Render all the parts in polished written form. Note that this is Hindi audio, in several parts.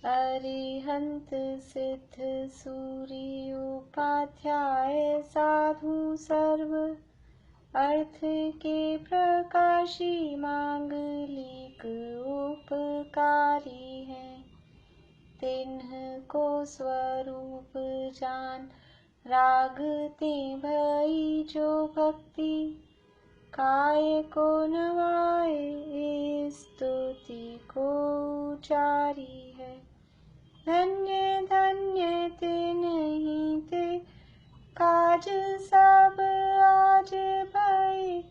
अरिहंत सिद्ध सूर्य उपाध्याय साधु सर्व अर्थ के प्रकाशी मांगलिक उपकारी है। तिन्ह को स्वरूप जान रागते भई जो भक्ति काय को नवाए स्तुति को उचारी है। धन्य धन्य तिन्हि ते काज सब आज भय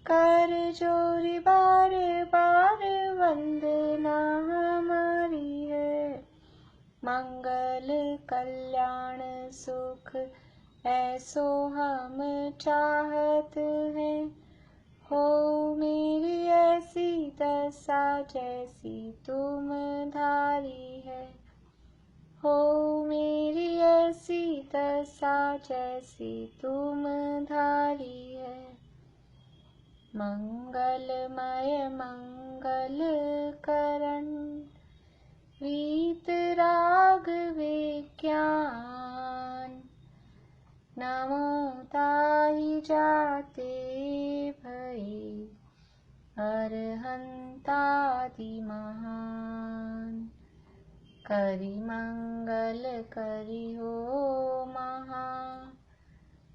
कर जोरी बार बार वंदना हमारी है। मंगल कल्याण सुख ऐसो हम चाहत हैं। हो मेरी ऐसी दशा जैसी तुम धारी है। हो मेरी ऐसी दशा जैसी तुम धारी है। मंगलमय मंगल करण वीत राग विज्ञान नमो ताहि जाते भई अरहंतादि महान। करि मंगल करि हो महा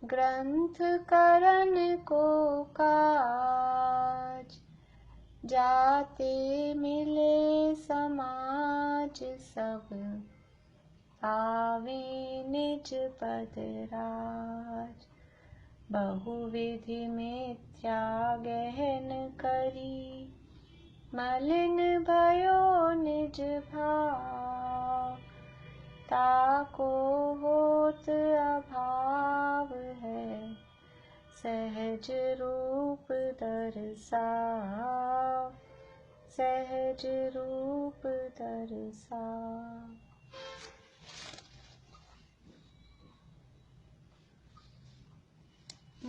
ग्रंथ करण को काज। जाते मिले समाज सब पावे निज पद राज। बहुविधि मिथ्या गहन करी मलिन भयो निज भाव। ताको होत अभाव है सहज रूप दर्शाव। सहज रूप दर्शाव।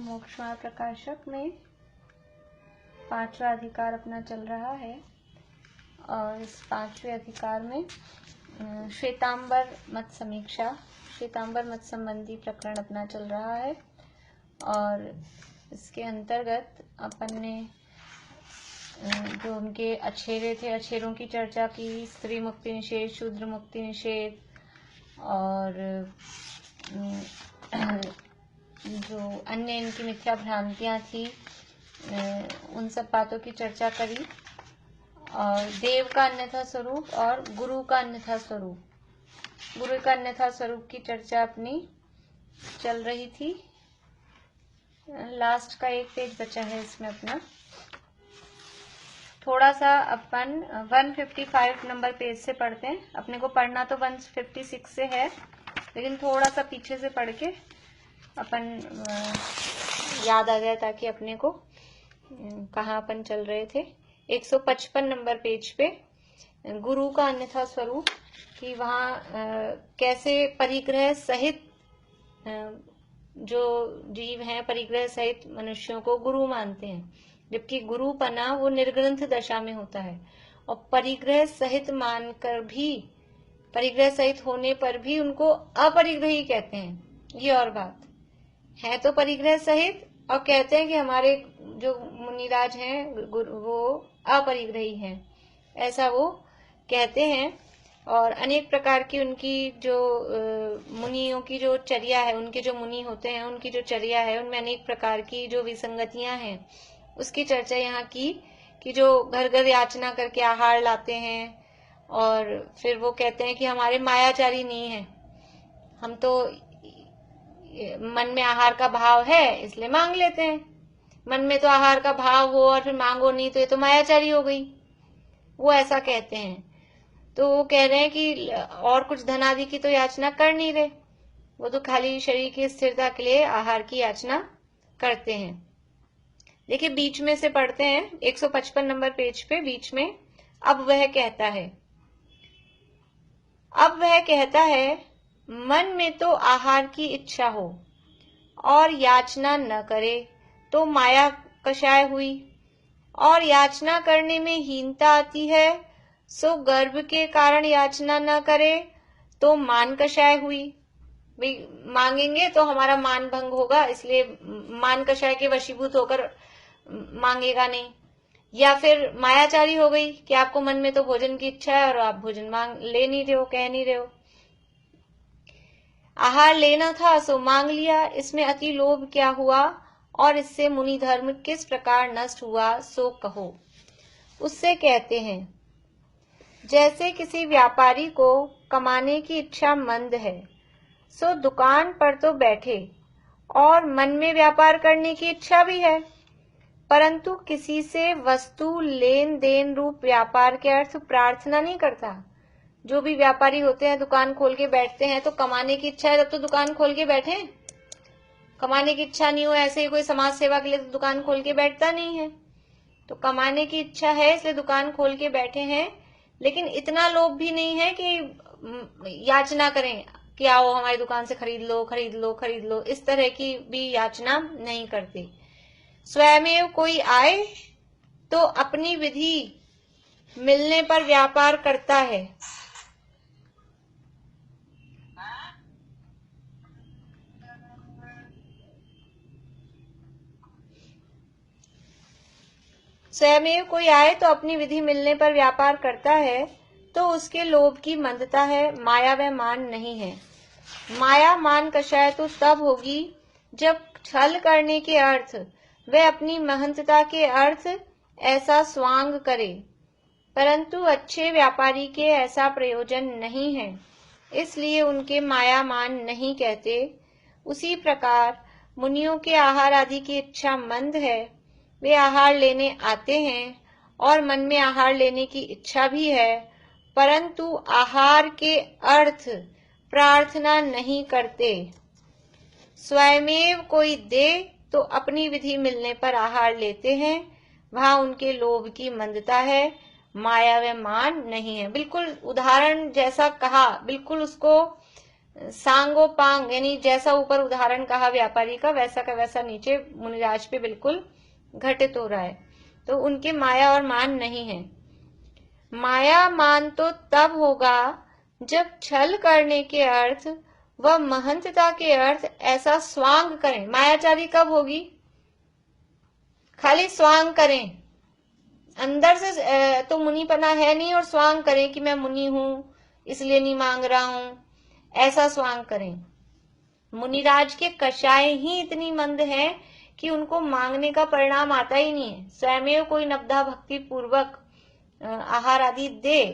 मोक्षमार्ग प्रकाशक में 5वां अधिकार अपना चल रहा है और इस 5वें अधिकार में श्वेतांबर मत समीक्षा, श्वेतांबर मत संबंधी प्रकरण अपना चल रहा है। और इसके अंतर्गत अपन ने जो उनके अछेरे थे, अछेरों की चर्चा की, स्त्री मुक्ति निषेध, शूद्र मुक्ति निषेध और जो अन्य इनकी मिथ्या भ्रांतियां थी उन सब बातों की चर्चा करी। और देव का अन्यथा स्वरूप और गुरु का अन्यथा स्वरूप, गुरु का अन्यथा स्वरूप की चर्चा अपनी चल रही थी। लास्ट का एक पेज बचा है इसमें अपना। थोड़ा सा अपन 155 नंबर पेज से पढ़ते हैं। अपने को पढ़ना तो 156 से है, लेकिन थोड़ा सा पीछे से पढ़ के अपन याद आ जाए ताकि अपने को कहाँ अपन चल रहे थे। 155 नंबर पेज पे गुरु का अन्यथा स्वरूप कि वहाँ कैसे परिग्रह सहित जो जीव हैं परिग्रह सहित मनुष्यों को गुरु मानते हैं, जबकि गुरुपना वो निर्ग्रंथ दशा में होता है। और परिग्रह सहित मानकर भी, परिग्रह सहित होने पर भी उनको अपरिग्रही कहते हैं। ये और बात है, तो परिग्रह सहित और कहते हैं कि हमारे जो मुनिराज हैं वो अपरिग्रही हैं, ऐसा वो कहते हैं। और अनेक प्रकार की उनकी जो मुनियों की जो चर्या है, उनके जो मुनि होते हैं उनकी जो चर्या है उनमें अनेक प्रकार की जो विसंगतियां हैं उसकी चर्चा यहाँ की। कि जो घर घर याचना करके आहार लाते हैं और फिर वो कहते हैं कि हमारे मायाचारी नहीं है, हम तो मन में आहार का भाव है इसलिए मांग लेते हैं। मन में तो आहार का भाव हो और फिर मांगो नहीं तो ये तो मायाचारी हो गई, वो ऐसा कहते हैं। तो वो कह रहे हैं कि और कुछ धन आदि की तो याचना कर नहीं रहे, वो तो खाली शरीर की स्थिरता के लिए आहार की याचना करते हैं। देखिए बीच में से पढ़ते हैं 155 नंबर पेज पे बीच में। अब वह कहता है मन में तो आहार की इच्छा हो और याचना न करे तो माया कषाय हुई, और याचना करने में हीनता आती है सो गर्भ के कारण याचना न करे तो मान कषाय हुई। भाई मांगेंगे तो हमारा मान भंग होगा, इसलिए मान कषाय के वशीभूत होकर मांगेगा नहीं। या फिर मायाचारी हो गई कि आपको मन में तो भोजन की इच्छा है और आप भोजन मांग ले नहीं रहे हो, कह नहीं रहे हो। आहार लेना था सो मांग लिया, इसमें अति लोभ क्या हुआ और इससे मुनि धर्म किस प्रकार नष्ट हुआ सो कहो। उससे कहते हैं, जैसे किसी व्यापारी को कमाने की इच्छा मंद है, सो दुकान पर तो बैठे और मन में व्यापार करने की इच्छा भी है, परंतु किसी से वस्तु लेन देन रूप व्यापार के अर्थ प्रार्थना नहीं करता। जो भी व्यापारी होते हैं दुकान खोल के बैठते हैं, तो कमाने की इच्छा है तब तो दुकान खोल के बैठे। कमाने की इच्छा नहीं हो, ऐसे ही कोई समाज सेवा के लिए तो दुकान खोल के बैठता नहीं है। तो कमाने की इच्छा है इसलिए दुकान खोल के बैठे हैं, लेकिन इतना लोभ भी नहीं है कि याचना करें कि आओ हमारी दुकान से खरीद लो खरीद लो खरीद लो, इस तरह की भी याचना नहीं करते। स्वयमेव कोई आए तो अपनी विधि मिलने पर व्यापार करता है। स्वयमेव कोई आए तो अपनी विधि मिलने पर व्यापार करता है, तो उसके लोभ की मंदता है, माया व मान नहीं है। माया मान कषाय तो तब होगी जब छल करने के अर्थ वे अपनी महंतता के अर्थ ऐसा स्वांग करे, परंतु अच्छे व्यापारी के ऐसा प्रयोजन नहीं है, इसलिए उनके माया मान नहीं कहते। उसी प्रकार मुनियों के आहार आदि की इच्छा मंद है, वे आहार लेने आते हैं और मन में आहार लेने की इच्छा भी है, परंतु आहार के अर्थ प्रार्थना नहीं करते। स्वयमेव कोई दे तो अपनी विधि मिलने पर आहार लेते हैं, वहां उनके लोभ की मंदता है, माया व मान नहीं है। बिल्कुल उदाहरण जैसा कहा, बिल्कुल उसको सांगोपांग यानी जैसा ऊपर उदाहरण कहा व्यापारी का, वैसा का वैसा नीचे मुनिराज पे बिल्कुल घटित हो रहा है। तो उनके माया और मान नहीं है। माया मान तो तब होगा जब छल करने के अर्थ व महंतता के अर्थ ऐसा स्वांग करें। मायाचारी कब होगी? खाली स्वांग करें, अंदर से तो मुनिपना है नहीं और स्वांग करें कि मैं मुनि हूं इसलिए नहीं मांग रहा हूं, ऐसा स्वांग करें। मुनिराज के कषाय ही इतनी मंद है कि उनको मांगने का परिणाम आता ही नहीं है। स्वयं कोई नवधा भक्ति पूर्वक आहार आदि दे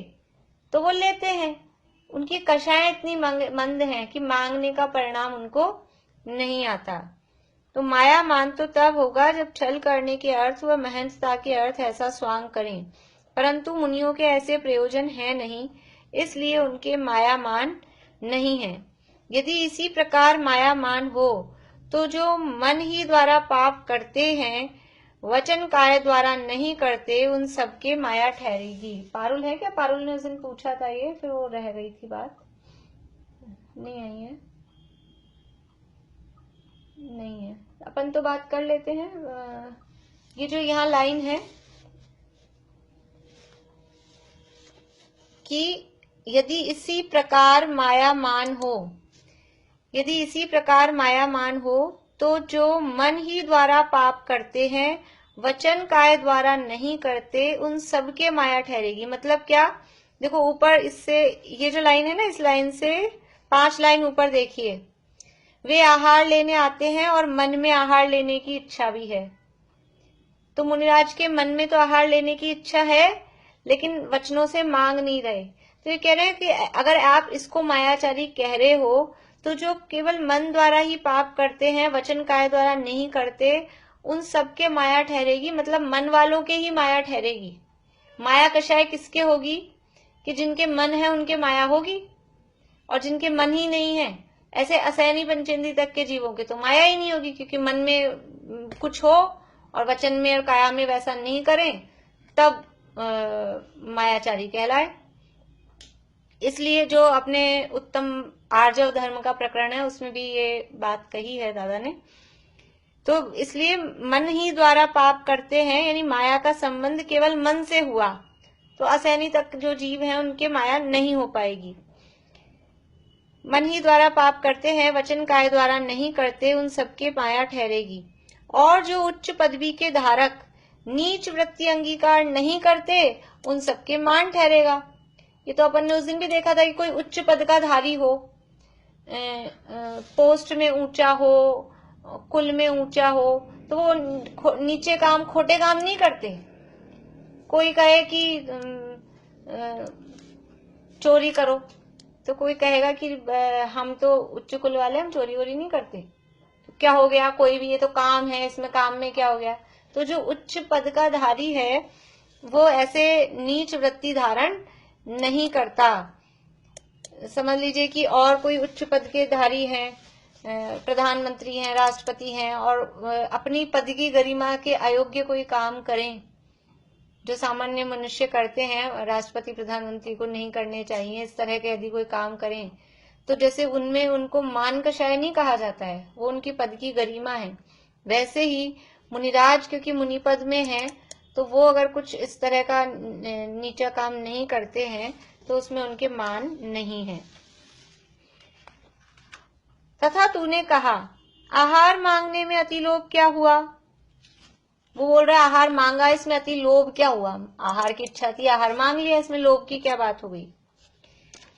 तो वो लेते हैं। उनकी कषाय इतनी मंद हैं कि मांगने का परिणाम उनको नहीं आता। तो माया मान तो तब होगा जब छल करने के अर्थ व महंतता के अर्थ ऐसा स्वांग करें, परंतु मुनियों के ऐसे प्रयोजन है नहीं, इसलिए उनके माया मान नहीं है। यदि इसी प्रकार माया मान हो तो जो मन ही द्वारा पाप करते हैं वचन काय द्वारा नहीं करते, उन सबके माया ठहरेगी। पारुल है क्या? पारुल ने उस दिन पूछा था ये, फिर वो रह गई थी बात, नहीं आई है, नहीं है। अपन तो बात कर लेते हैं। ये जो यहाँ लाइन है कि यदि इसी प्रकार माया मान हो, यदि इसी प्रकार माया मान हो तो जो मन ही द्वारा पाप करते हैं वचन काय द्वारा नहीं करते, उन सबके माया ठहरेगी। मतलब क्या? देखो ऊपर इससे ये जो लाइन है ना, इस लाइन से 5 लाइन ऊपर देखिए, वे आहार लेने आते हैं और मन में आहार लेने की इच्छा भी है। तो मुनिराज के मन में तो आहार लेने की इच्छा है, लेकिन वचनों से मांग नहीं रहे। तो ये कह रहे हैं कि अगर आप इसको मायाचारी कह रहे हो तो जो केवल मन द्वारा ही पाप करते हैं वचन काय द्वारा नहीं करते, उन सबके माया ठहरेगी। मतलब मन वालों के ही माया ठहरेगी। माया कषाय किसके होगी? कि जिनके मन है उनके माया होगी, और जिनके मन ही नहीं है, ऐसे असैनी पंचेंद्री तक के जीवों के तो माया ही नहीं होगी, क्योंकि मन में कुछ हो और वचन में और काया में वैसा नहीं करें, तब मायाचारी कहलाए। इसलिए जो अपने उत्तम आर्जव धर्म का प्रकरण है उसमें भी ये बात कही है दादा ने। तो इसलिए मन ही द्वारा पाप करते हैं, यानी माया का संबंध केवल मन से हुआ, तो असैनी तक जो जीव हैं उनके माया नहीं हो पाएगी। मन ही द्वारा पाप करते हैं, वचन काय द्वारा नहीं करते, उन सबके माया ठहरेगी। और जो उच्च पदवी के धारक नीच वृत्ति अंगीकार नहीं करते, उन सबके मान ठहरेगा। ये तो अपन ने उस दिन भी देखा था कि कोई उच्च पद का धारी हो, पोस्ट में ऊंचा हो, कुल में ऊंचा हो, तो वो नीचे काम, खोटे काम नहीं करते। कोई कहे कि चोरी करो, तो कोई कहेगा कि हम तो उच्च कुल वाले, हम चोरी वोरी नहीं करते। तो क्या हो गया, कोई भी, ये तो काम है, इसमें काम में क्या हो गया। तो जो उच्च पद का धारी है वो ऐसे नीच वृत्ति धारण नहीं करता। समझ लीजिए कि और कोई उच्च पद के धारी हैं, प्रधानमंत्री हैं, राष्ट्रपति हैं, और अपनी पद की गरिमा के अयोग्य कोई काम करें जो सामान्य मनुष्य करते हैं, राष्ट्रपति प्रधानमंत्री को नहीं करने चाहिए, इस तरह के यदि कोई काम करें, तो जैसे उनमें उनको मान कषाय नहीं कहा जाता है, वो उनकी पद की गरिमा है। वैसे ही मुनिराज क्योंकि मुनि पद में है, तो वो अगर कुछ इस तरह का नीचा काम नहीं करते हैं तो उसमें उनके मान नहीं है। तथा तूने कहा आहार मांगने में अति लोभ क्या हुआ। वो बोल रहा है आहार मांगा, इसमें अति लोभ क्या हुआ। आहार की इच्छा थी, आहार मांग लिया, इसमें लोभ की क्या बात हो गई।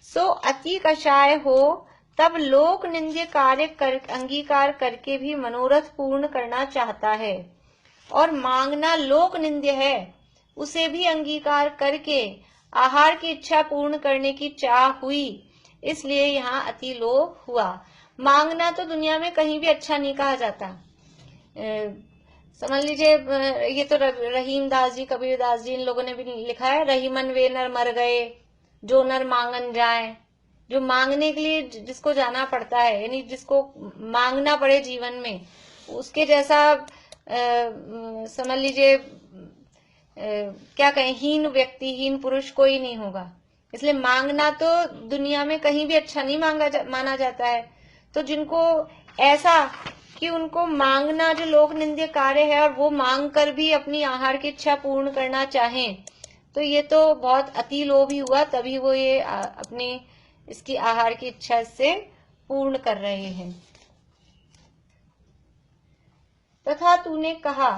सो अति कषाय हो तब लोक निंद्य कार्य अंगीकार करके भी मनोरथ पूर्ण करना चाहता है, और मांगना लोक निंद्य है, उसे भी अंगीकार करके आहार की इच्छा पूर्ण करने की चाह हुई, इसलिए यहाँ अति लोभ हुआ। मांगना तो दुनिया में कहीं भी अच्छा नहीं कहा जाता। समझ लीजिए, ये तो रहीम दास जी, कबीर दास जी, इन लोगों ने भी लिखा है, रहीमन वे नर मर गए जो नर मांगन जाए। जो मांगने के लिए जिसको जाना पड़ता है, यानी जिसको मांगना पड़े जीवन में, उसके जैसा समझ लीजिए क्या कहें, हीन व्यक्ति, हीन पुरुष कोई नहीं होगा। इसलिए मांगना तो दुनिया में कहीं भी अच्छा नहीं माना जाता है। तो जिनको ऐसा कि उनको मांगना जो लोक निंद्य कार्य है, और वो मांग कर भी अपनी आहार की इच्छा पूर्ण करना चाहें, तो ये तो बहुत अति लोभ ही हुआ, तभी वो ये अपनी इसकी आहार की इच्छा से पूर्ण कर रहे हैं। तथा तूने कहा,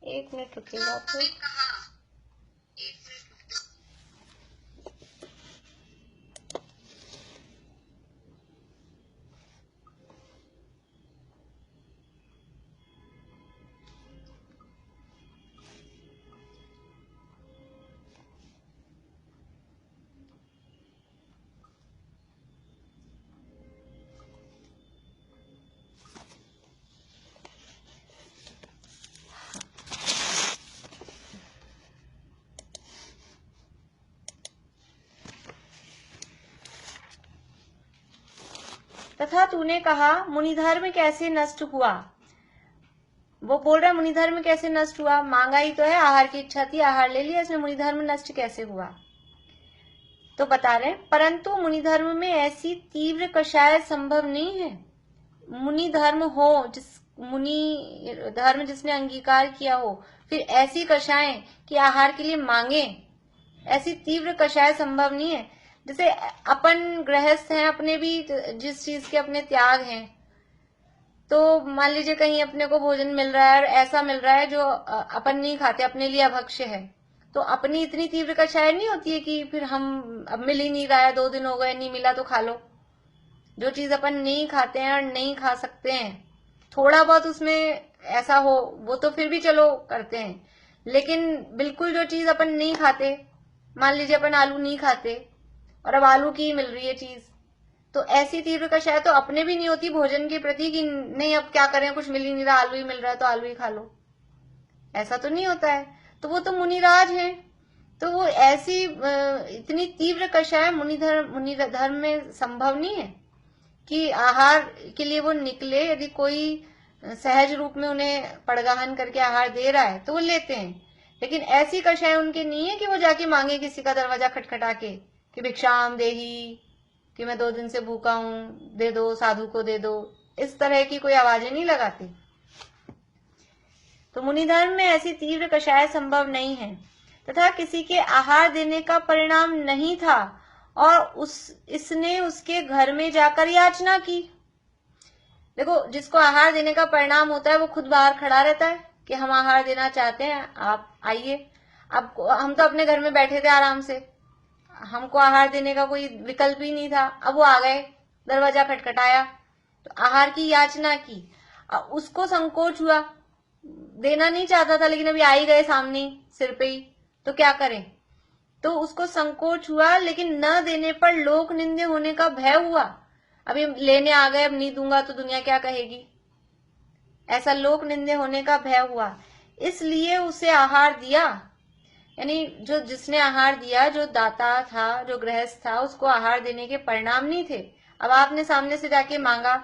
एक मिनट रुकिएगा आप। तथा तूने कहा मुनिधर्म कैसे नष्ट हुआ। वो बोल रहा है मुनिधर्म कैसे नष्ट हुआ, मांगा ही तो है, आहार की इच्छा थी, आहार ले लिया, इसमें मुनिधर्म नष्ट कैसे हुआ। तो बता रहे परंतु मुनिधर्म में ऐसी तीव्र कषाय संभव नहीं है। मुनि धर्म हो, मुनि धर्म जिसने अंगीकार किया हो, फिर ऐसी कषाय कि आहार के लिए मांगे, ऐसी तीव्र कषाय संभव नहीं है। जैसे अपन गृहस्थ हैं, अपने भी जिस चीज के अपने त्याग हैं, तो मान लीजिए कहीं अपने को भोजन मिल रहा है और ऐसा मिल रहा है जो अपन नहीं खाते, अपने लिए अभक्ष्य है, तो अपनी इतनी तीव्र कषाय नहीं होती है कि फिर हम अब मिल ही नहीं रहा है, 2 दिन हो गए नहीं मिला तो खा लो। जो चीज अपन नहीं खाते हैं और नहीं खा सकते हैं, थोड़ा बहुत उसमें ऐसा हो वो तो फिर भी चलो करते हैं, लेकिन बिल्कुल जो चीज अपन नहीं खाते, मान लीजिए अपन आलू नहीं खाते और अब आलू की मिल रही है चीज, तो ऐसी तीव्र कषाय तो अपने भी नहीं होती भोजन के प्रति कि नहीं अब क्या करें, कुछ मिल ही नहीं रहा, आलू ही मिल रहा है तो आलू ही खा लो, ऐसा तो नहीं होता है। तो वो तो मुनिराज हैं, तो वो ऐसी इतनी तीव्र कषाय मुनि धर्म में संभव नहीं है कि आहार के लिए वो निकले। यदि कोई सहज रूप में उन्हें पड़गाहन करके आहार दे रहा है तो वो लेते हैं, लेकिन ऐसी कषाय उनके नहीं है कि वो जाके मांगे किसी का दरवाजा खटखटा के कि भिक्षाम देही, कि मैं 2 दिन से भूखा हूं, दे दो, साधु को दे दो, इस तरह की कोई आवाजें नहीं लगाती। तो मुनि धर्म में ऐसी तीव्र कषाय संभव नहीं है। तथा किसी के आहार देने का परिणाम नहीं था और इसने उसके घर में जाकर याचना की। देखो, जिसको आहार देने का परिणाम होता है वो खुद बाहर खड़ा रहता है कि हम आहार देना चाहते हैं, आप आइए। अब हम तो अपने घर में बैठे थे आराम से, हमको आहार देने का कोई विकल्प ही नहीं था। अब वो आ गए, दरवाजा खटखटाया तो आहार की याचना की। उसको संकोच हुआ, देना नहीं चाहता था लेकिन अभी आ ही गए सामने सिर पे ही, तो क्या करें। तो उसको संकोच हुआ, लेकिन न देने पर लोक निंदे होने का भय हुआ। अभी लेने आ गए, अब नहीं दूंगा तो दुनिया क्या कहेगी, ऐसा लोक निंदे होने का भय हुआ। इसलिए उसे आहार दिया। यानी जो जिसने आहार दिया, जो दाता था, जो गृहस्थ था, उसको आहार देने के परिणाम नहीं थे। अब आपने सामने से जाके मांगा,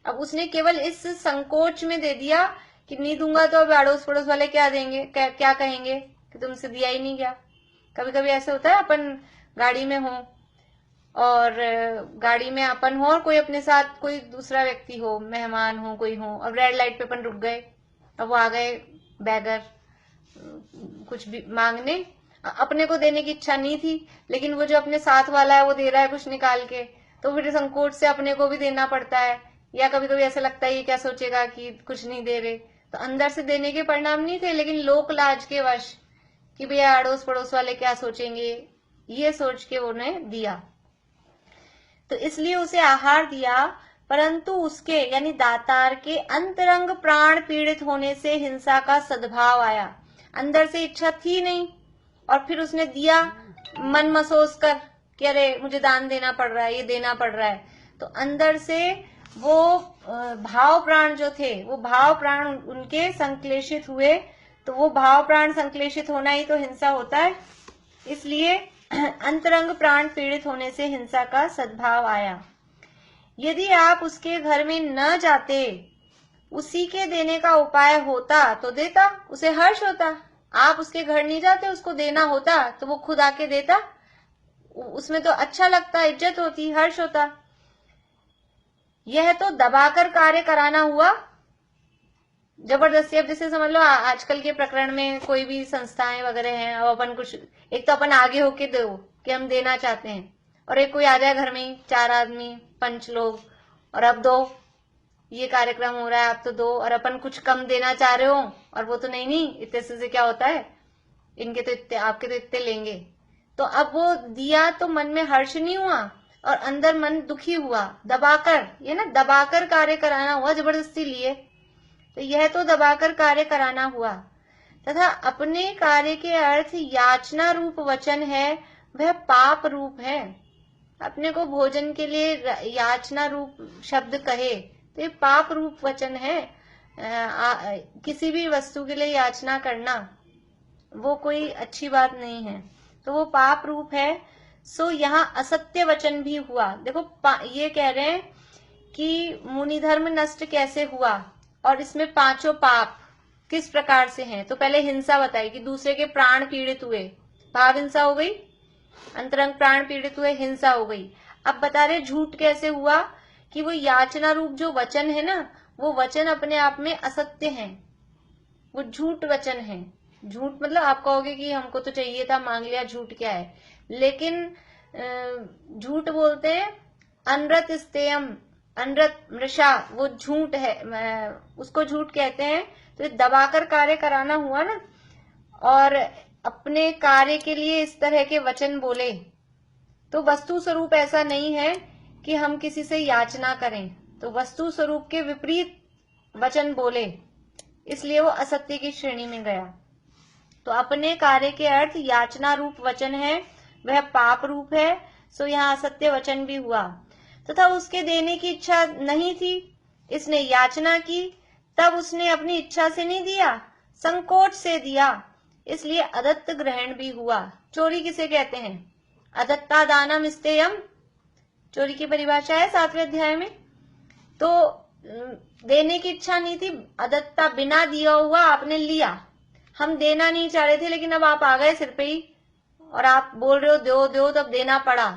अब उसने केवल इस संकोच में दे दिया कि नहीं दूंगा तो अब अड़ोस पड़ोस वाले क्या देंगे, क्या कहेंगे कि तुमसे दिया ही नहीं गया। कभी कभी ऐसे होता है, अपन गाड़ी में हो और गाड़ी में अपन हो और कोई अपने साथ कोई दूसरा व्यक्ति हो, मेहमान हो, कोई हो, अब रेड लाइट पे अपन रुक गए, अब वो आ गए बैगर कुछ भी मांगने, अपने को देने की इच्छा नहीं थी लेकिन वो जो अपने साथ वाला है वो दे रहा है कुछ निकाल के, तो फिर संकोच से अपने को भी देना पड़ता है। या कभी कभी ऐसा लगता है ये क्या सोचेगा कि कुछ नहीं दे रहे, तो अंदर से देने के परिणाम नहीं थे लेकिन लोक लाज के वश कि भैया अड़ोस पड़ोस वाले क्या सोचेंगे, ये सोच के उन्हें दिया। तो इसलिए उसे आहार दिया, परंतु उसके यानी दातार के अंतरंग प्राण पीड़ित होने से हिंसा का सद्भाव आया। अंदर से इच्छा थी नहीं और फिर उसने दिया मन मसोस कर कि अरे मुझे दान देना पड़ रहा है, ये देना पड़ रहा है, तो अंदर से वो भाव प्राण जो थे, वो भाव प्राण उनके संक्लेशित हुए। तो वो भाव प्राण संक्लेशित होना ही तो हिंसा होता है। इसलिए अंतरंग प्राण पीड़ित होने से हिंसा का सद्भाव आया। यदि आप उसके घर में न जाते, उसी के देने का उपाय होता तो देता, उसे हर्ष होता। आप उसके घर नहीं जाते, उसको देना होता तो वो खुद आके देता, उसमें तो अच्छा लगता, इज्जत होती, हर्ष होता। यह तो दबाकर कार्य कराना हुआ, जबरदस्ती। अब जैसे समझ लो आजकल के प्रकरण में कोई भी संस्थाएं वगैरह हैं, अब अपन कुछ एक तो अपन आगे होके दो कि हम देना चाहते हैं, और एक कोई आ जाए घर में 4 आदमी 5 लोग और अब दो, ये कार्यक्रम हो रहा है आप तो दो, और अपन कुछ कम देना चाह रहे हो और वो तो नहीं इतने से क्या होता है, इनके तो इतने, आपके तो इतने लेंगे। तो अब वो दिया तो मन में हर्ष नहीं हुआ और अंदर मन दुखी हुआ, दबाकर, ये ना दबाकर कार्य कराना हुआ, जबरदस्ती लिए, तो यह तो दबाकर कार्य कराना हुआ। तथा अपने कार्य के अर्थ याचना रूप वचन है, वह पाप रूप है। अपने को भोजन के लिए याचना रूप शब्द कहे तो ये पाप रूप वचन है। किसी भी वस्तु के लिए याचना करना वो कोई अच्छी बात नहीं है, तो वो पाप रूप है। सो यहाँ असत्य वचन भी हुआ। देखो ये कह रहे हैं कि मुनि धर्म नष्ट कैसे हुआ और इसमें 5 पाप किस प्रकार से हैं। तो पहले हिंसा बताई कि दूसरे के प्राण पीड़ित हुए, भाव हिंसा हो गई, अंतरंग प्राण पीड़ित हुए, हिंसा हो गई। अब बता रहे झूठ कैसे हुआ कि वो याचना रूप जो वचन है ना, वो वचन अपने आप में असत्य है, वो झूठ वचन है। झूठ मतलब आप कहोगे कि हमको तो चाहिए था, मांग लिया, झूठ क्या है, लेकिन झूठ बोलते हैं अनृत स्तेयम, अनृत मृषा, वो झूठ है, उसको झूठ कहते हैं। तो दबाकर कार्य कराना हुआ ना, और अपने कार्य के लिए इस तरह के वचन बोले, तो वस्तु स्वरूप ऐसा नहीं है कि हम किसी से याचना करें, तो वस्तु स्वरूप के विपरीत वचन बोले, इसलिए वो असत्य की श्रेणी में गया। तो अपने कार्य के अर्थ याचना रूप वचन है, वह पाप रूप है। सो यहाँ असत्य वचन भी हुआ। तथा उसके देने की इच्छा नहीं थी, इसने याचना की, तब उसने अपनी इच्छा से नहीं दिया, संकोच से दिया, इसलिए अदत्त ग्रहण भी हुआ। चोरी किसे कहते हैं? अदत्ता दानम स्तेयम, चोरी की परिभाषा है 7वें अध्याय में। तो देने की इच्छा नहीं थी, अदत्ता, बिना दिया हुआ आपने लिया। हम देना नहीं चाह रहे थे लेकिन अब आप आ गए सिर पे ही और आप बोल रहे हो दो दो, तब देना पड़ा,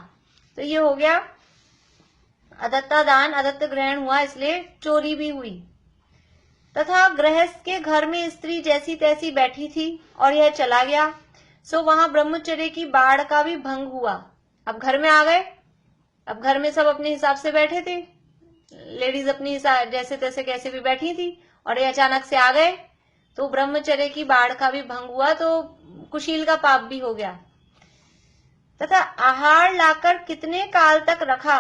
तो ये हो गया अदत्ता दान, अदत्त ग्रहण हुआ, इसलिए चोरी भी हुई। तथा गृहस्थ के घर में स्त्री जैसी तैसी बैठी थी और यह चला गया, सो वहां ब्रह्मचर्य की बाढ़ का भी भंग हुआ। अब घर में आ गए, अब घर में सब अपने हिसाब से बैठे थे, लेडीज अपनी हिसाब जैसे तैसे कैसे भी बैठी थी, और ये अचानक से आ गए तो ब्रह्मचर्य की बाढ़ का भी भंग हुआ, तो कुशील का पाप भी हो गया। तथा आहार लाकर कितने काल तक रखा,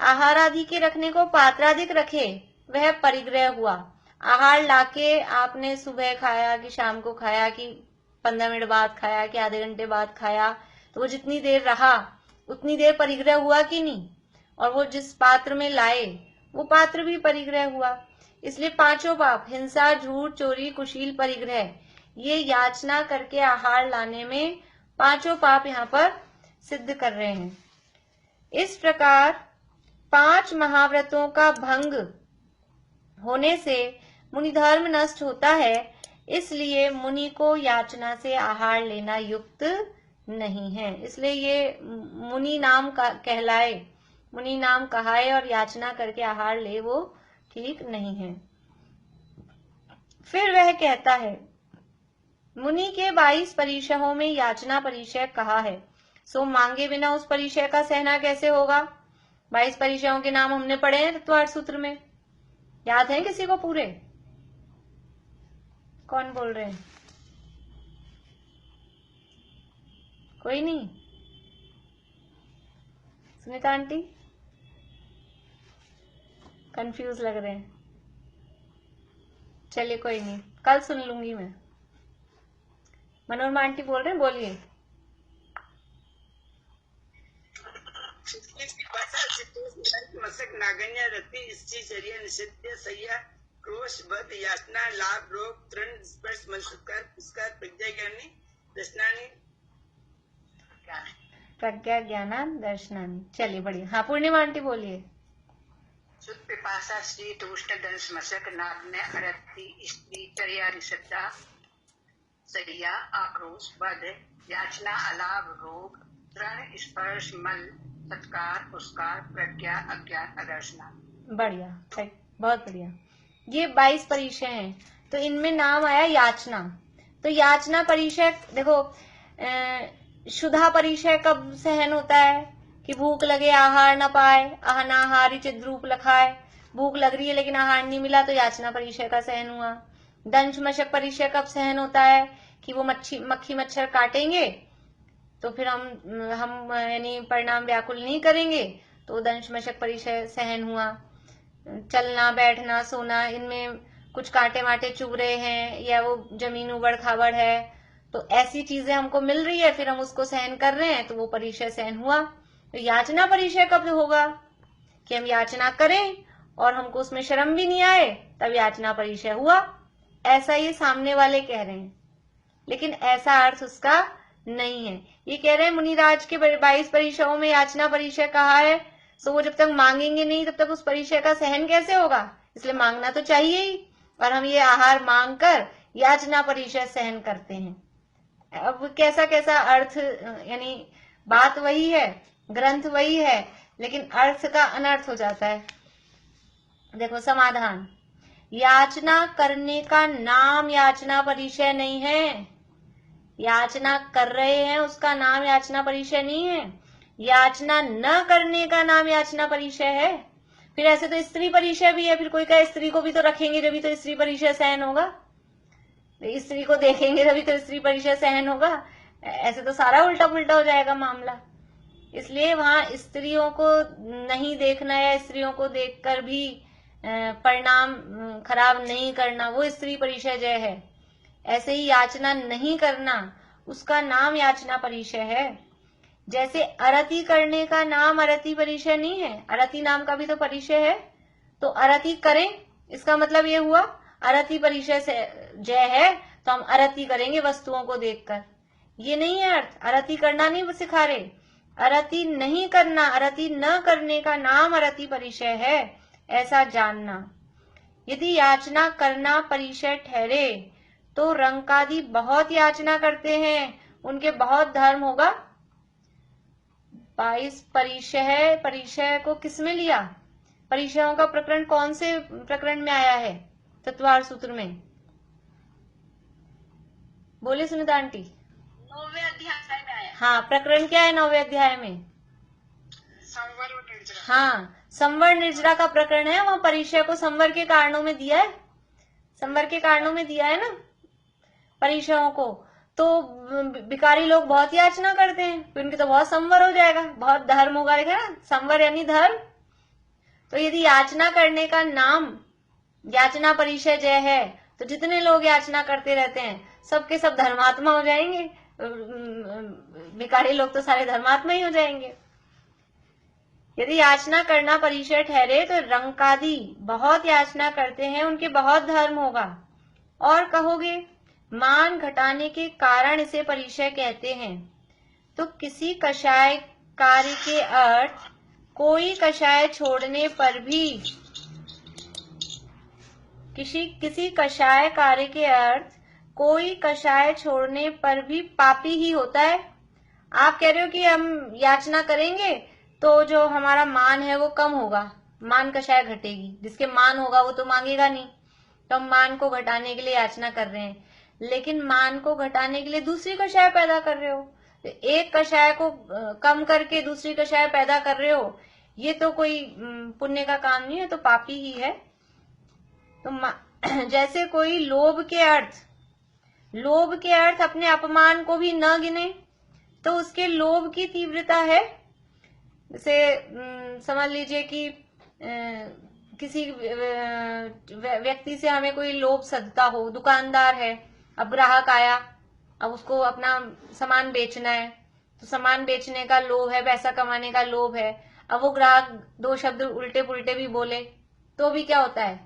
आहार आदि के रखने को पात्राधिक रखे, वह परिग्रह हुआ। आहार लाके आपने सुबह खाया कि शाम को खाया कि 15 मिनट बाद खाया कि आधे घंटे बाद खाया, तो वो जितनी देर रहा उतनी देर परिग्रह हुआ कि नहीं, और वो जिस पात्र में लाए वो पात्र भी परिग्रह हुआ। इसलिए पांचों पाप, हिंसा, झूठ, चोरी, कुशील, परिग्रह, ये याचना करके आहार लाने में पांचों पाप यहाँ पर सिद्ध कर रहे हैं। इस प्रकार 5 महाव्रतों का भंग होने से मुनि धर्म नष्ट होता है, इसलिए मुनि को याचना से आहार लेना युक्त नहीं है। इसलिए ये मुनि नाम का कहलाए, मुनि नाम कहाए और याचना करके आहार ले, वो ठीक नहीं है। फिर वह कहता है, मुनि के 22 परिचयों में याचना परिचय कहा है, सो मांगे बिना उस परिचय का सहना कैसे होगा। 22 परिचयों के नाम हमने पढ़े हैं तत्वार्थ सूत्र में, याद है किसी को पूरे? कौन बोल रहे हैं? कोई नहीं? सुनीता आंटी कंफ्यूज लग रहे हैं। चलिए कोई नहीं, कल सुन लूंगी मैं। मनोरमा आंटी बोल रहे हैं, बोलिए। नागन्या रति चर्या निषेध्य सैया क्रोश बद याचना लाभ रोग तृण स्पर्श मन सत्कार पुरस्कार प्रज्ञा ज्ञानी दर्शनानी प्रज्ञा ज्ञान दर्शनानी। चलिए बढ़िया। हाँ पूर्णिमा आंटी बोलिए। शुद्ध पिपासा शीत उष्ण दंश मशक नाग्न अरति स्त्री चर्या निषेधा सैया आक्रोश बद याचना अलाभ रोग तृण स्पर्श मल सत्कार पुरस्कार प्रज्ञा अज्ञान अदर्शना। बढ़िया, बहुत बढ़िया। ये 22 परिचय हैं, तो इनमें नाम आया याचना। तो याचना परिचय देखो, शुद्धा परिचय कब सहन होता है कि भूख लगे आहार न पाए, अनाहारी चिद्रूप लखाए, भूख लग रही है लेकिन आहार नहीं मिला, तो याचना परिचय का सहन हुआ। दंश मशक परिचय कब सहन होता है कि वो मक्खी मच्छर काटेंगे तो फिर हम यानी परिणाम व्याकुल नहीं करेंगे, तो दंश मशक परिचय सहन हुआ। चलना बैठना सोना, इनमें कुछ कांटे माटे चुभ रहे हैं या वो जमीन उबड़ खाबड़ है, तो ऐसी चीजें हमको मिल रही है, फिर हम उसको सहन कर रहे हैं, तो वो परिचय सहन हुआ। तो याचना परिचय कब होगा कि हम याचना करें और हमको उसमें शर्म भी नहीं आए, तब याचना परिचय हुआ। ऐसा ये सामने वाले कह रहे हैं, लेकिन ऐसा अर्थ उसका नहीं है। ये कह रहे हैं मुनिराज के 22 परिचयों में याचना परिचय कहा है, सो वो जब तक मांगेंगे नहीं तब तक उस परिचय का सहन कैसे होगा, इसलिए मांगना तो चाहिए ही, और हम ये आहार मांग कर याचना परिचय सहन करते हैं। अब कैसा कैसा अर्थ, यानी बात वही है, ग्रंथ वही है, लेकिन अर्थ का अनर्थ हो जाता है। देखो समाधान, याचना करने का नाम याचना परिचय नहीं है। याचना कर रहे हैं उसका नाम याचना परिचय नहीं है, याचना न करने का नाम याचना परिचय है। फिर ऐसे तो स्त्री परिचय भी है, फिर कोई कहे स्त्री को भी तो रखेंगे जब भी तो स्त्री परिचय सहन होगा, स्त्री को देखेंगे तभी तो स्त्री परिचय सहन होगा, ऐसे तो सारा उल्टा पुल्टा हो जाएगा मामला। इसलिए वहां स्त्रियों को नहीं देखना या स्त्रियों को देखकर भी परिणाम खराब नहीं करना, वो स्त्री परिचय जय है। ऐसे ही याचना नहीं करना, उसका नाम याचना परिचय है। जैसे अरति करने का नाम अरति परिचय नहीं है, अरति नाम का भी तो परिचय है, तो अरति करें इसका मतलब ये हुआ अरति परिचय से जय है, तो हम अरति करेंगे वस्तुओं को देखकर, ये नहीं है अर्थ। अरति करना नहीं सिखा रहे, अरति नहीं करना, अरति न करने का नाम अरति परिचय है, ऐसा जानना। यदि याचना करना परिचय ठहरे तो रंकादि बहुत याचना करते हैं, उनके बहुत धर्म होगा। 22 परिचय को किसमें लिया, परिचयों का प्रकरण कौन से प्रकरण में आया है तत्वार्थ सूत्र में, बोले सुनीता आंटी? 9वें अध्याय में आया। हाँ, प्रकरण क्या है 9वें अध्याय में? संवर और निर्जरा। हाँ, संवर निर्जरा का प्रकरण है। वहाँ परिचय को संवर के कारणों में दिया है, संवर के कारणों में दिया है ना परिचयों को। तो भिखारी लोग बहुत याचना करते हैं, तो इनके तो बहुत संवर हो जाएगा, बहुत धर्म होगा। देखा ना, संवर यानी धर्म। तो यदि याचना करने का नाम याचना परिचय जय है, तो जितने लोग याचना करते रहते हैं सबके सब धर्मात्मा हो जाएंगे। भिखारी लोग तो सारे धर्मात्मा ही हो जाएंगे। यदि याचना करना परिचय ठहरे तो रंकादि बहुत याचना करते हैं, उनके बहुत धर्म होगा। और कहोगे मान घटाने के कारण इसे परिचय कहते हैं, तो किसी कषाय कार्य के अर्थ कोई कषाय छोड़ने पर भी किसी कषाय कार्य के अर्थ कोई कषाय छोड़ने पर भी पापी ही होता है। आप कह रहे हो कि हम याचना करेंगे तो जो हमारा मान है वो कम होगा, मान कषाय घटेगी। जिसके मान होगा वो तो मांगेगा नहीं, तो हम मान को घटाने के लिए याचना कर रहे हैं, लेकिन मान को घटाने के लिए दूसरी कषाय पैदा कर रहे हो। तो एक कषाय को कम करके दूसरी कषाय पैदा कर रहे हो, ये तो कोई पुण्य का काम नहीं है, तो पापी ही है। तो जैसे कोई लोभ के अर्थ अपने अपमान को भी न गिने, तो उसके लोभ की तीव्रता है। जैसे समझ लीजिए कि किसी व्यक्ति से हमें कोई लोभ सधता हो, दुकानदार है, अब ग्राहक आया, अब उसको अपना सामान बेचना है, तो सामान बेचने का लोभ है, पैसा कमाने का लोभ है। अब वो ग्राहक दो शब्द उल्टे पुल्टे भी बोले तो भी क्या होता है,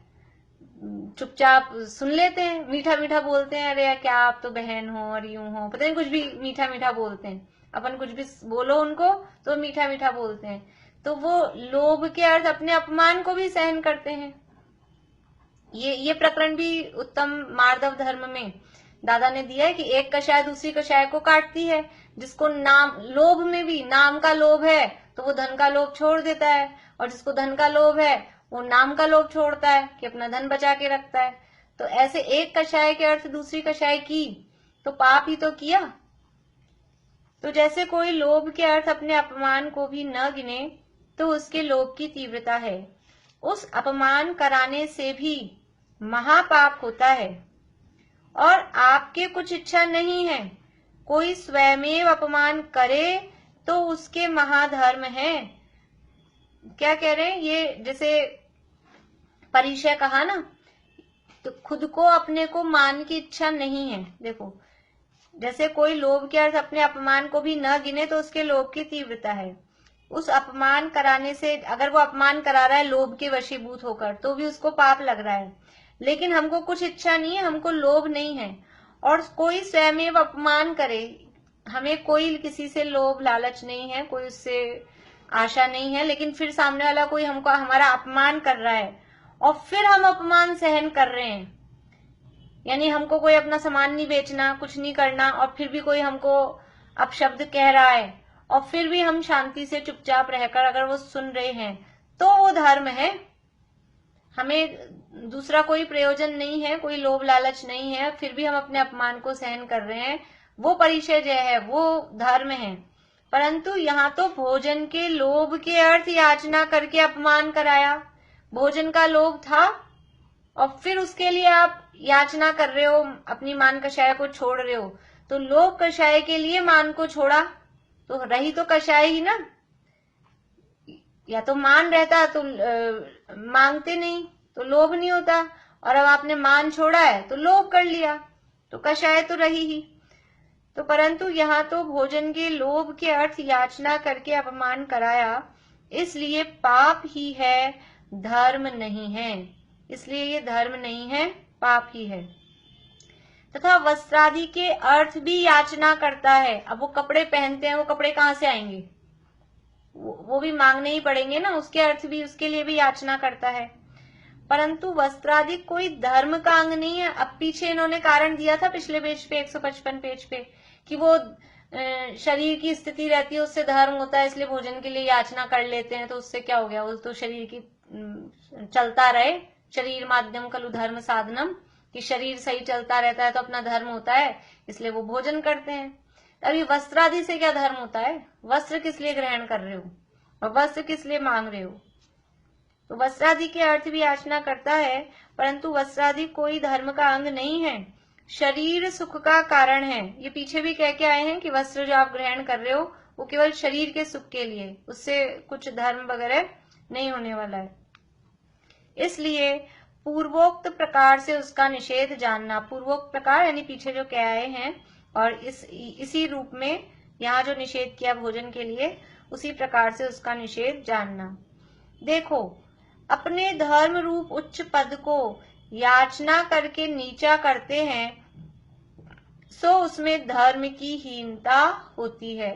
चुपचाप सुन लेते हैं, मीठा मीठा बोलते हैं, अरे क्या आप तो बहन हो और यूं हो, पता नहीं कुछ भी मीठा मीठा बोलते हैं। अपन कुछ भी बोलो उनको तो मीठा मीठा बोलते हैं। तो वो लोभ के अर्थ अपने अपमान को भी सहन करते हैं। ये प्रकरण भी उत्तम मार्दव धर्म में दादा ने दिया है कि एक कषाय दूसरी कषाय को काटती है। जिसको नाम लोभ में भी नाम का लोभ है तो वो धन का लोभ छोड़ देता है, और जिसको धन का लोभ है वो नाम का लोभ छोड़ता है कि अपना धन बचा के रखता है। तो ऐसे एक कषाय के अर्थ दूसरी कषाय की तो पाप ही तो किया। तो जैसे कोई लोभ के अर्थ अपने अपमान को भी न गिने, तो उसके लोभ की तीव्रता है। उस अपमान कराने से भी महापाप होता है। और आपके कुछ इच्छा नहीं है, कोई स्वयमेव अपमान करे तो उसके महाधर्म है। क्या कह रहे हैं ये, जैसे परिचय कहा ना, तो खुद को अपने को मान की इच्छा नहीं है। देखो, जैसे कोई लोभ के अर्थ अपने अपमान को भी न गिने तो उसके लोभ की तीव्रता है। उस अपमान कराने से, अगर वो अपमान करा रहा है लोभ के वशीभूत होकर, तो भी उसको पाप लग रहा है। लेकिन हमको कुछ इच्छा नहीं है, हमको लोभ नहीं है, और कोई स्वयं अपमान करे, हमें कोई किसी से लोभ लालच नहीं है, कोई उससे आशा नहीं है, लेकिन फिर सामने वाला कोई हमको हमारा अपमान कर रहा है और फिर हम अपमान सहन कर रहे हैं, यानी हमको कोई अपना सामान नहीं बेचना, कुछ नहीं करना, और फिर भी कोई हमको अपशब्द कह रहा है और फिर भी हम शांति से चुपचाप रहकर अगर वो सुन रहे हैं, तो वो धर्म है। हमें दूसरा कोई प्रयोजन नहीं है, कोई लोभ लालच नहीं है, फिर भी हम अपने अपमान को सहन कर रहे हैं, वो परिचय जय है, वो धर्म है। परंतु यहाँ तो भोजन के लोभ के अर्थ याचना करके अपमान कराया। भोजन का लोभ था और फिर उसके लिए आप याचना कर रहे हो, अपनी मान कषाय को छोड़ रहे हो, तो लोभ कषाय के लिए मान को छोड़ा तो रही तो कषाय ही ना। या तो मान रहता तो मांगते नहीं तो लोभ नहीं होता, और अब आपने मान छोड़ा है तो लोभ कर लिया तो कषाय तो रही ही। तो परंतु यहाँ तो भोजन के लोभ के अर्थ याचना करके अपमान कराया, इसलिए पाप ही है, धर्म नहीं है। इसलिए ये धर्म नहीं है, पाप ही है। तथा वस्त्रादि के अर्थ भी याचना करता है। अब वो कपड़े पहनते हैं, वो कपड़े कहाँ से आएंगे, वो भी मांगने ही पड़ेंगे ना, उसके अर्थ भी, उसके लिए भी याचना करता है। परंतु वस्त्रादि कोई धर्म का अंग नहीं है। अब पीछे इन्होंने कारण दिया था पिछले पेज पे, 155 पेज पे, कि वो शरीर की स्थिति रहती है, उससे धर्म होता है, इसलिए भोजन के लिए याचना कर लेते हैं। तो उससे क्या हो गया, वो तो शरीर की चलता रहे, शरीर माध्यम खलु धर्म साधनम, कि शरीर सही चलता रहता है तो अपना धर्म होता है, इसलिए वो भोजन करते हैं। अभी वस्त्रादि से क्या धर्म होता है? वस्त्र किस लिए ग्रहण कर रहे हो और वस्त्र किस लिए मांग रहे हो? तो वस्त्रादि के अर्थ भी याचना करता है, परंतु वस्त्रादि कोई धर्म का अंग नहीं है, शरीर सुख का कारण है। ये पीछे भी कह के आए हैं कि वस्त्र जो आप ग्रहण कर रहे हो वो केवल शरीर के सुख के लिए, उससे कुछ धर्म वगैरह नहीं होने वाला है। इसलिए पूर्वोक्त प्रकार से उसका निषेध जानना, पूर्वोक्त प्रकार यानी पीछे जो कह आए हैं, और इसी रूप में यहाँ जो निषेध किया भोजन के लिए, उसी प्रकार से उसका निषेध जानना। देखो, अपने धर्म रूप उच्च पद को याचना करके नीचा करते हैं, सो उसमें धर्म की हीनता होती है।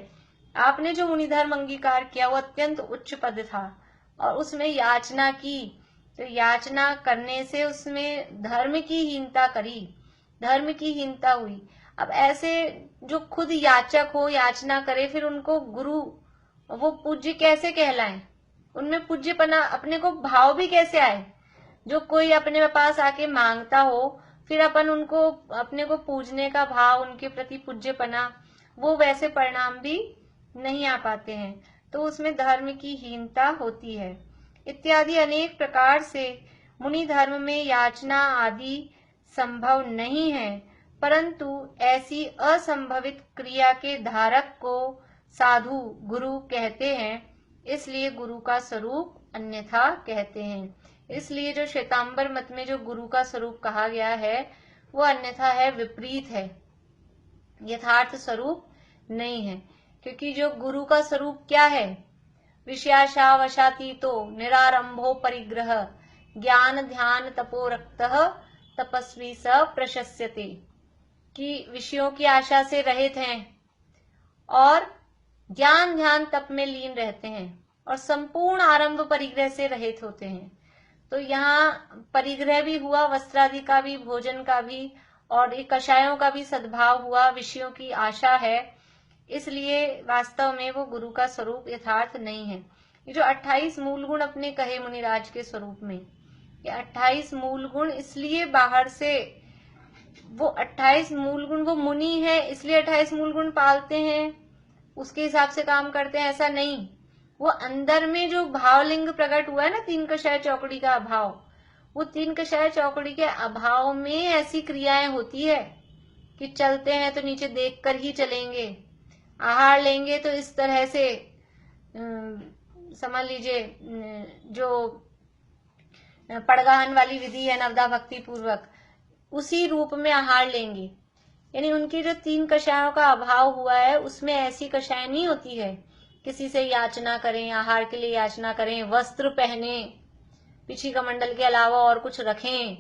आपने जो मुनि धर्म अंगीकार किया वो अत्यंत उच्च पद था और उसमें याचना की, तो याचना करने से उसमें धर्म की हीनता करी, धर्म की हीनता हुई। अब ऐसे जो खुद याचक हो, याचना करे, फिर उनको गुरु वो पूज्य कैसे कहलाएं? उनमें पूज्यपना अपने को भाव भी कैसे आए? जो कोई अपने पास आके मांगता हो, फिर अपन उनको अपने को पूजने का भाव, उनके प्रति पूज्यपना, वो वैसे परिणाम भी नहीं आ पाते हैं, तो उसमें धर्म की हीनता होती है। इत्यादि अनेक प्रकार से मुनि धर्म में याचना आदि संभव नहीं है, परंतु ऐसी असंभवित क्रिया के धारक को साधु गुरु कहते हैं, इसलिए गुरु का स्वरूप अन्यथा कहते हैं। इसलिए जो श्वेतांबर मत में जो गुरु का स्वरूप कहा गया है वो अन्यथा है, विपरीत है, यथार्थ स्वरूप नहीं है। क्योंकि जो गुरु का स्वरूप क्या है? विषयाशा वशातीतो निरारंभो परिग्रह ज्ञान ध्यान तपो रक्तः तपस्वी स प्रशस्यते, कि विषयों की आशा से रहित हैं और ज्ञान ध्यान तप में लीन रहते हैं और संपूर्ण आरंभ परिग्रह से रहित होते हैं। तो यहाँ परिग्रह भी हुआ, वस्त्रादि का भी, भोजन का भी, और एक कषायों का भी सद्भाव हुआ, विषयों की आशा है, इसलिए वास्तव में वो गुरु का स्वरूप यथार्थ नहीं है। ये जो 28 मूल गुण अपने कहे मुनिराज के स्वरूप में, ये 28 मूल गुण इसलिए बाहर से, वो 28 मूल गुण, वो मुनि है इसलिए 28 मूल गुण पालते हैं, उसके हिसाब से काम करते हैं, ऐसा नहीं। वो अंदर में जो भावलिंग प्रकट हुआ है ना, 3 कषाय चौकड़ी का अभाव, वो 3 कषाय चौकड़ी के अभाव में ऐसी क्रियाएं होती है कि चलते हैं तो नीचे देखकर ही चलेंगे, आहार लेंगे तो इस तरह से समझ लीजिए, जो पड़गाहन वाली विधि है नवदा भक्ति पूर्वक, उसी रूप में आहार लेंगे। यानी उनकी जो 3 कषायों का अभाव हुआ है उसमें ऐसी कषाय नहीं होती है किसी से याचना करें, आहार के लिए याचना करें, वस्त्र पहने, पीछी कमंडल के अलावा और कुछ रखें।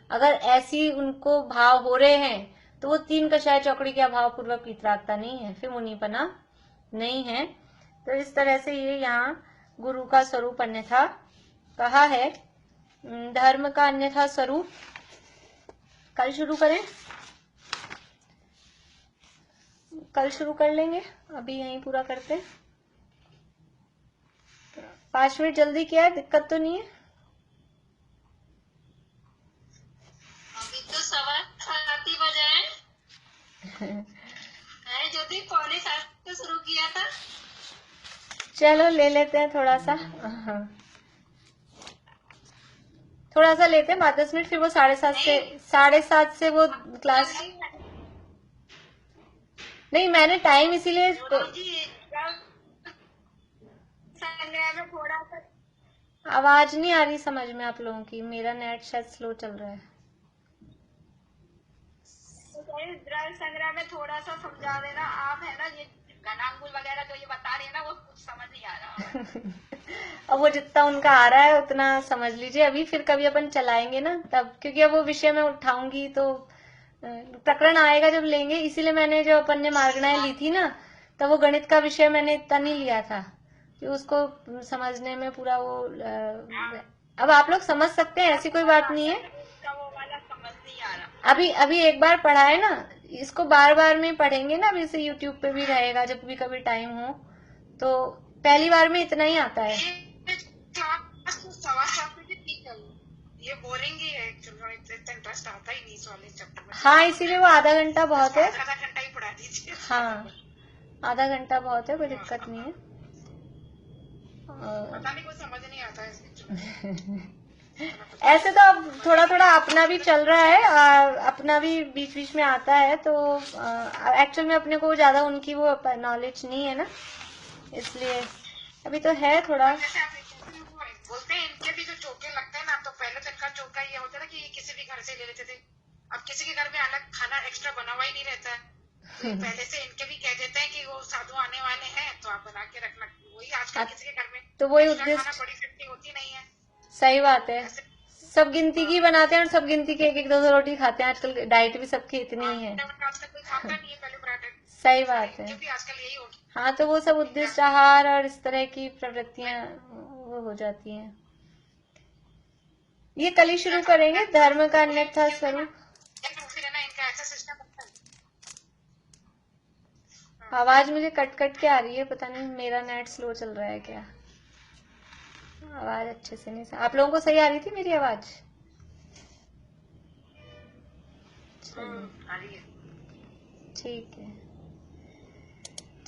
अगर ऐसी उनको भाव हो रहे हैं तो वो 3 कषाय चौकड़ी के अभाव पूर्वक वितरागता नहीं है, फिर मुनिपना नहीं है। तो इस तरह से ये यहाँ गुरु का स्वरूप अन्यथा कहा है। धर्म का अन्यथा स्वरूप कल शुरू करें, कल शुरू कर लेंगे, अभी यहीं पूरा करते हैं। 5 मिनट जल्दी किया है, दिक्कत तो नहीं है? अभी तो 7:15 बजे है, जो भी 6:45 से शुरू किया था। चलो ले लेते हैं थोड़ा सा, थोड़ा सा लेते हैं 5-10 मिनट, फिर वो 7:30 से वो क्लास नहीं, मैंने टाइम इसीलिए थोड़ा सा आवाज नहीं आ रही समझ में आप लोगों की, मेरा नेट शायद स्लो चल रहा है। द्रव्य संग्रह में थोड़ा सा समझा देना आप, है ना, ये घनांकुल वगैरह जो ये बता रही है ना, वो कुछ समझ नहीं आ रहा। अब वो जितना उनका आ रहा है उतना समझ लीजिए, अभी फिर कभी अपन चलाएंगे ना तब, क्योंकि अब वो विषय में उठाऊंगी तो प्रकरण आएगा जब लेंगे, इसीलिए मैंने जो अपन ने मार्गणाएं ली थी ना, तब वो गणित का विषय मैंने इतना नहीं लिया था कि उसको समझने में पूरा वो अब आप लोग समझ सकते हैं, ऐसी कोई बात नहीं है। अभी एक बार पढ़ा है ना, इसको बार बार में पढ़ेंगे ना, अभी से यूट्यूब पे भी रहेगा जब भी कभी टाइम हो, तो पहली बार में इतना ही आता है। ये बोरिंग ही है, इतना इंटरेस्ट आता ही नहीं इस वाले चैप्टर में। हाँ, इसीलिए वो आधा घंटा बहुत है। आधा घंटा ही पढ़ा दीजिए। हाँ, आधा घंटा बहुत है, कोई दिक्कत नहीं है। पता नहीं, कुछ समझ नहीं आता है इसमें। ऐसे तो अब थोड़ा थोड़ा अपना भी चल रहा है, अपना भी बीच बीच में आता है, तो एक्चुअल में अपने को ज्यादा उनकी वो नॉलेज नहीं है ना, इसलिए अभी तो है थोड़ा। जैसे आप बोलते हैं इनके भी जो चौके लगते हैं ना, तो पहले तो इनका चौका ये होता था कि किसी भी घर से ले लेते थे। अब किसी के घर में अलग खाना एक्स्ट्रा बना हुआ ही नहीं रहता है, तो पहले से इनके भी कह देते हैं कि वो साधु आने वाले हैं तो आप बना के रखना। वही आजकल किसी के घर में तो वही extra उद्देश्य, खाना बड़ी फैक्ट्री होती नहीं है। सही बात है, सब गिनती की बनाते हैं और सब गिनती की एक एक दो दो रोटी खाते हैं। आजकल डाइट भी सबकी इतनी ही है। आजकल कोई खाता नहीं है, पहले पराठे। सही बात है। क्योंकि आजकल यही हो गया। हाँ, तो वो सब उद्देश्य आहार और इस तरह की प्रवृत्तियां वो हो जाती हैं। ये कल ही शुरू करेंगे, धर्म का अन्यथा स्वरूप। फिर है ना, इनका ऐसा सिस्टम होता है। आवाज मुझे कट कट के आ रही है, पता नहीं मेरा नेट स्लो चल रहा है क्या। आवाज अच्छे से नहीं, आप लोगों को सही आ रही थी मेरी आवाज? ठीक है,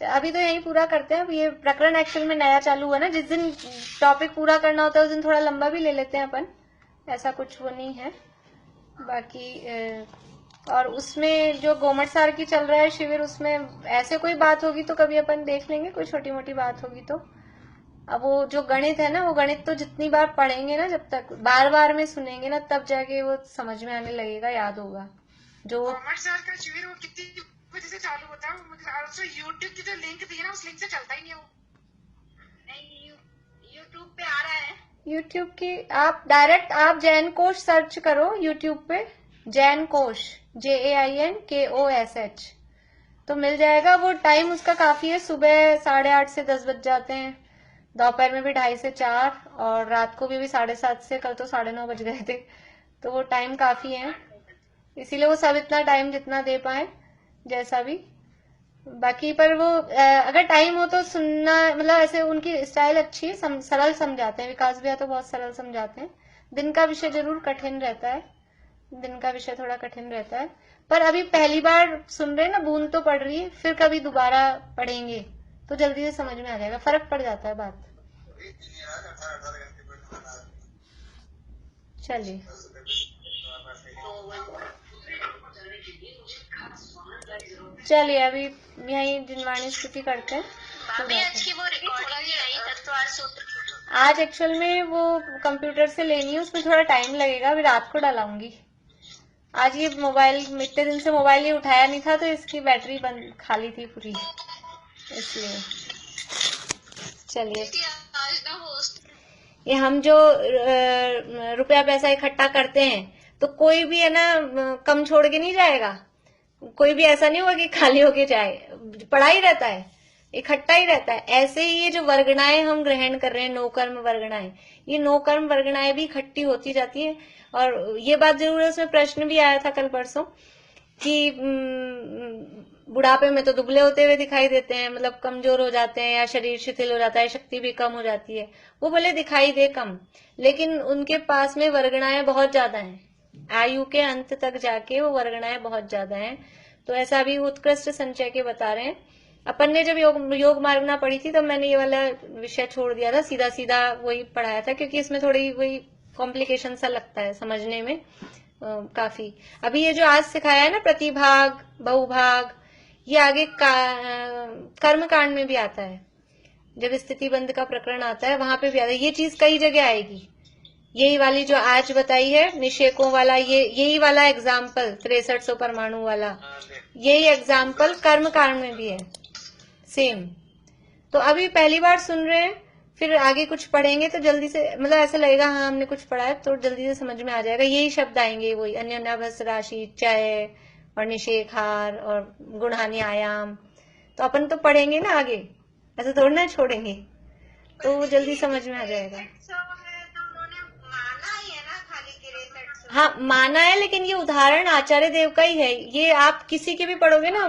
अभी तो यही पूरा करते हैं। अब ये प्रकरण एक्चुअल में नया चालू हुआ ना, जिस दिन टॉपिक पूरा करना होता है उस दिन थोड़ा लंबा भी ले लेते हैं अपन, ऐसा कुछ वो नहीं है। बाकी और उसमें जो गोमट सार की चल रहा है शिविर, उसमें ऐसे कोई बात होगी तो कभी अपन देख लेंगे, कोई छोटी मोटी बात होगी तो। अब वो जो गणित है ना, वो गणित तो जितनी बार पढ़ेंगे ना, जब तक बार बार में सुनेंगे ना, तब जाके वो समझ में आने लगेगा, याद होगा। जो गोमट सार का शिविर वो कितनी वजह से चालू होता है, मुझे यूट्यूब की जो लिंक दी है ना, उस लिंक से चलता ही नहीं। वो नहीं, यूट्यूब पे आ रहा है। यूट्यूब की आप डायरेक्ट आप जैन कोश सर्च करो यूट्यूब पे, जैन कोश, JAINKOSH, तो मिल जाएगा। वो टाइम उसका काफी है, सुबह 8:30 से 10 बज जाते हैं, दोपहर में भी 2:30 से 4, और रात को भी 7:30 से, कल तो 9:30 बज गए थे, तो वो टाइम काफी है। इसीलिए वो सब इतना टाइम जितना दे पाए, जैसा भी। बाकी पर वो अगर टाइम हो तो सुनना, मतलब ऐसे उनकी स्टाइल अच्छी है, सरल समझाते हैं। विकास भैया तो बहुत सरल समझाते हैं। दिन का विषय जरूर कठिन रहता है, दिन का विषय थोड़ा कठिन रहता है, पर अभी पहली बार सुन रहे हैं ना, बूंद तो पड़ रही है, फिर कभी दोबारा पढ़ेंगे तो जल्दी से समझ में आ जाएगा, फर्क पड़ जाता है बात। चलिए, चलिए अभी यही जिनवाणी स्तुति करते हैं। आज एक्चुअल में वो कंप्यूटर से लेनी है, उसमें थोड़ा टाइम लगेगा, अभी रात को डालाऊंगी। आज ये मोबाइल, इतने दिन से मोबाइल ये उठाया नहीं था, तो इसकी बैटरी बंद खाली थी पूरी, इसलिए। चलिए, ये हम जो रुपया पैसा इकट्ठा करते हैं, तो कोई भी है ना कम छोड़ के नहीं जाएगा, कोई भी ऐसा नहीं होगा कि खाली होके जाए, पड़ा ही रहता है, इकट्ठा ही रहता है। ऐसे ही ये जो वर्गणाएं हम ग्रहण कर रहे हैं, नो कर्म वर्गणाएं, ये नो कर्म वर्गणाएं भी इकट्ठी होती जाती है। और ये बात जरूर है, उसमें प्रश्न भी आया था कल परसों कि बुढ़ापे में तो दुबले होते हुए दिखाई देते हैं, मतलब कमजोर हो जाते हैं, या शरीर शिथिल हो जाता है, शक्ति भी कम हो जाती है। वो भले दिखाई दे कम, लेकिन उनके पास में वर्गणाएं बहुत ज्यादा हैं, आयु के अंत तक जाके वो वर्गणाएं बहुत ज्यादा हैं। तो ऐसा भी उत्कृष्ट संचय के बता रहे हैं। अपन ने जब योग मार्गना पढ़ी थी, तब मैंने ये वाला विषय छोड़ दिया था, सीधा सीधा वही पढ़ाया था, क्योंकि इसमें थोड़ी वही कॉम्प्लिकेशन सा लगता है समझने में काफी। अभी ये जो आज सिखाया है ना, प्रतिभाग, बहुभाग, ये आगे कर्म कांड में भी आता है, जब स्थिति बंध का प्रकरण आता है वहां पे भी आता है। ये चीज कई जगह आएगी, यही वाली जो आज बताई है निषेकों वाला, यही वाला एग्जाम्पल 6300 परमाणु वाला, यही एग्जाम्पल कर्म कांड में भी है सेम। तो अभी पहली बार सुन रहे हैं, फिर आगे कुछ पढ़ेंगे तो जल्दी से, मतलब ऐसा लगेगा हाँ हमने कुछ पढ़ा है, तो जल्दी से समझ में आ जाएगा। यही शब्द आएंगे, वही अन्योन्याभस राशि, चय और निषेकहार और गुणहानि आयाम, तो अपन तो पढ़ेंगे ना आगे, ऐसा थोड़ी ना छोड़ेंगे, तो वो जल्दी समझ में आ जाएगा। हाँ, माना है, लेकिन ये उदाहरण आचार्य देव का ही है। ये आप किसी के भी पढ़ोगे ना,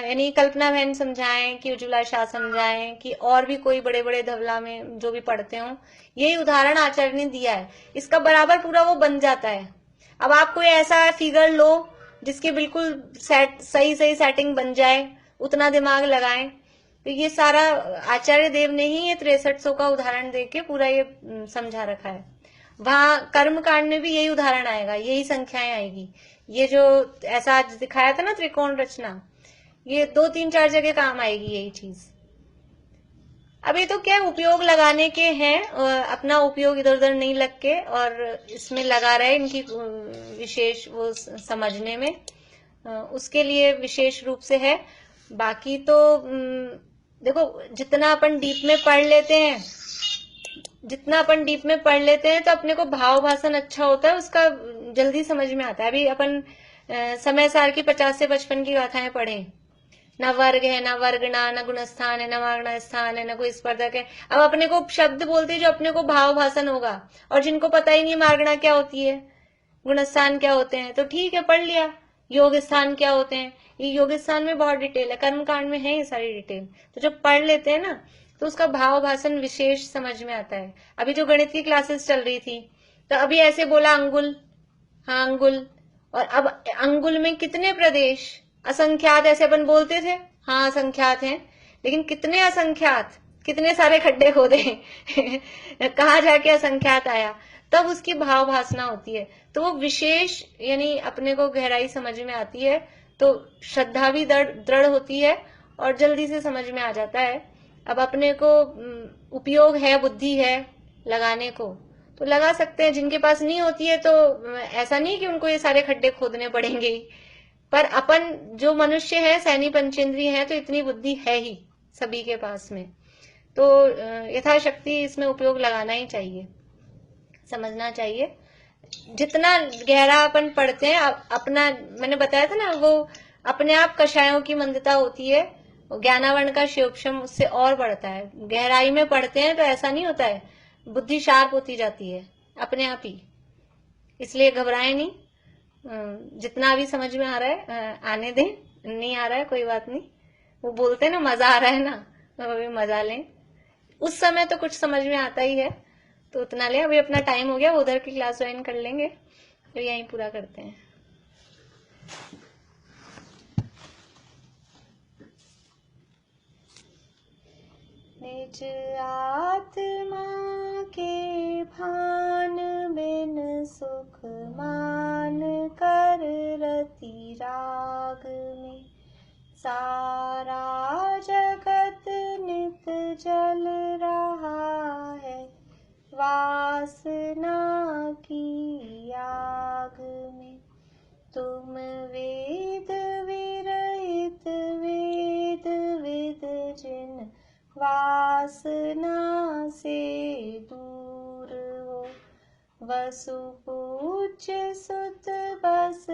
यानी कल्पना बहन समझाएं कि उज्ज्वला शाह समझाएं कि और भी कोई बड़े बड़े धवला में जो भी पढ़ते हो, यही उदाहरण आचार्य ने दिया है, इसका बराबर पूरा वो बन जाता है। अब आप कोई ऐसा फिगर लो जिसके बिल्कुल सही सही सेटिंग बन जाए, उतना दिमाग लगाएं। तो ये सारा आचार्य देव ने ही ये 6300 का उदाहरण देके पूरा ये समझा रखा है। वहां कर्म कांड में भी यही उदाहरण आएगा, यही संख्याएं आएगी। ये जो ऐसा आज दिखाया था ना त्रिकोण रचना, ये 2-3-4 जगह काम आएगी यही चीज। अब ये तो क्या उपयोग लगाने के हैं, अपना उपयोग इधर उधर नहीं लग के, और इसमें लगा रहे इनकी विशेष वो समझने में, उसके लिए विशेष रूप से है। बाकी तो देखो जितना अपन डीप में पढ़ लेते हैं, तो अपने को भाव भाषण अच्छा होता है, उसका जल्दी समझ में आता है। अभी अपन समय सार की 50 से 55 की गाथाएं पढ़ें, न वर्ग है, न वर्गना, न गुणस्थान है, न मागना स्थान है, न कोई स्पर्धक है। अब अपने को शब्द बोलते जो अपने को भाव भाषण होगा, और जिनको पता ही नहीं मागना क्या होती है, गुणस्थान क्या होते हैं, तो ठीक है पढ़ लिया। योग स्थान क्या होते हैं, ये योग स्थान में बहुत डिटेल है, कर्म कांड में है ये सारी डिटेल। तो जब पढ़ लेते हैं ना, तो उसका भाव भाषण विशेष समझ में आता है। अभी जो गणित की क्लासेस चल रही थी, तो अभी ऐसे बोला अंगुल, हाँ अंगुल, और अब अंगुल में कितने प्रदेश, असंख्यात ऐसे अपन बोलते थे, हाँ असंख्यात हैं, लेकिन कितने असंख्यात, कितने सारे खड्डे खोदे कहाँ जाके असंख्यात आया, तब उसकी भाव भाषणा होती है। तो वो विशेष यानी अपने को गहराई समझ में आती है, तो श्रद्धा भी दृढ़ होती है और जल्दी से समझ में आ जाता है। अब अपने को उपयोग है, बुद्धि है लगाने को, तो लगा सकते हैं। जिनके पास नहीं होती है तो ऐसा नहीं कि उनको ये सारे खड्डे खोदने पड़ेंगे ही, पर अपन जो मनुष्य है, सैनी पंचेंद्रिय है, तो इतनी बुद्धि है ही सभी के पास में, तो यथाशक्ति इसमें उपयोग लगाना ही चाहिए, समझना चाहिए। जितना गहरा अपन पढ़ते हैं, अपना मैंने बताया था ना, वो अपने आप कषायों की मंदता होती है, ज्ञानावरण का शिवक्षम उससे और बढ़ता है। गहराई में पढ़ते हैं तो ऐसा नहीं होता है, बुद्धि शार्प होती जाती है अपने आप ही। इसलिए घबराएं नहीं, जितना अभी समझ में आ रहा है आने दें, नहीं आ रहा है कोई बात नहीं। वो बोलते हैं ना मजा आ रहा है ना, तो अभी मजा लें। उस समय तो कुछ समझ में आता ही है, तो उतना ले। अभी अपना टाइम हो गया, उधर की क्लास ज्वाइन कर लेंगे, तो यहीं पूरा करते हैं। निज आत्मा के भान बिन सुख मान कर रति राग में, सारा जगत नित जल रहा है वासना की आग में। तुम वेद विरहित वेद विद जिन वासना से दूर हो, वसु पूज्य सुत बस